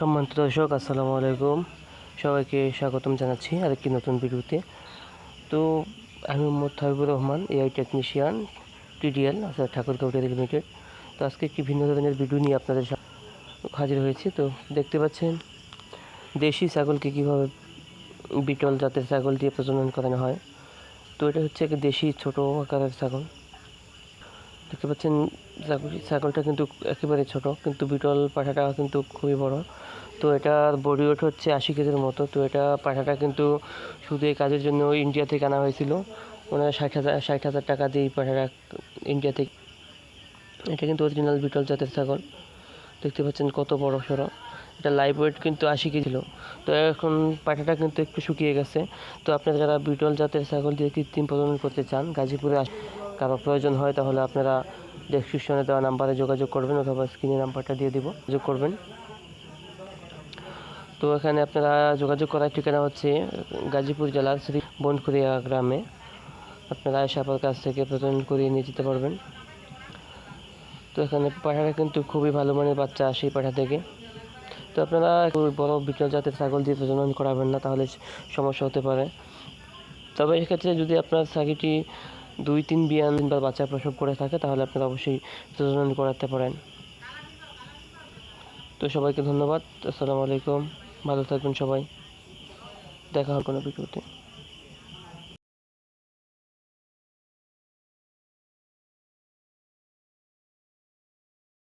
সম্মানিত দর্শক, আসসালামু আলাইকুম। সবাইকে স্বাগতম জানাচ্ছি আরেকটি নতুন ভিডিওতে। তো আমি Mohammad Habibur Rahman, AI technician, TDL অর্থাৎ ঠাকুরগাঁও ডেইরি লিমিটেড। তো আজকে একটি ভিন্ন ধরনের ভিডিও নিয়ে আপনাদের হাজির হয়েছি। তো দেখতে পাচ্ছেন দেশি ছাগলকে কীভাবে বিটল জাতের ছাগল দিয়ে প্রজনন করানো হয়। তো এটা হচ্ছে একটা দেশি ছোটো আকারের ছাগল। দেখতে পাচ্ছেন ছাগলটা কিন্তু একেবারে ছোট, কিন্তু বিটল পাঠাটা কিন্তু খুবই বড়। তো এটার বডি ওয়েট হচ্ছে 80 কেজির মতো। তো এটা পাঠাটা কিন্তু শুধু এই কাজের জন্য ইন্ডিয়া থেকে আনা হয়েছিল। ওনারা 60,000 টাকা দিয়ে এই পাঠাটা ইন্ডিয়া থেকে। এটা কিন্তু অরিজিনাল বিটল জাতের ছাগল। দেখতে পাচ্ছেন কত বড় সড়ো। এটা লাইভ ওয়েট কিন্তু 80 কেজি ছিল। তো এখন পাঠাটা কিন্তু একটু শুকিয়ে গেছে। তো আপনারা যারা বিটল জাতের ছাগল দিয়ে কৃত্রিম প্রজনন করতে চান, গাজীপুরে কারো প্রয়োজন হয়, তাহলে আপনারা ডেসক্রিপশনে দেওয়া নাম্বারে যোগাযোগ করবেন, অথবা স্ক্রিনে নাম্বারটা দিয়ে দিব, যোগাযোগ করবেন। তো এখানে আপনারা যোগাযোগ করার ঠিকানা হচ্ছে গাজীপুর জেলার শ্রী বনখুরিয়া গ্রামে। আপনারা আয়সাপার কাছ থেকে প্রজনন করিয়ে নিয়ে যেতে পারবেন। তো এখানে পাঠাটা কিন্তু খুবই ভালো মানের বাচ্চা আসে এই পাঠা থেকে। তো আপনারা বড় বিটল জাতের ছাগল দিয়ে প্রজনন করাবেন না, তাহলে সমস্যা হতে পারে। তবে এক্ষেত্রে যদি আপনার ছাগলটি 2-3 বিয়ান বা বাচ্চা প্রসব করে থাকে, তাহলে আপনারা অবশ্যই প্রজনন করাতে পারেন। তো সবাইকে ধন্যবাদ। আসসালামু আলাইকুম। ভালো থাকবেন সবাই। দেখা হবে কোনো ভিডিওতে।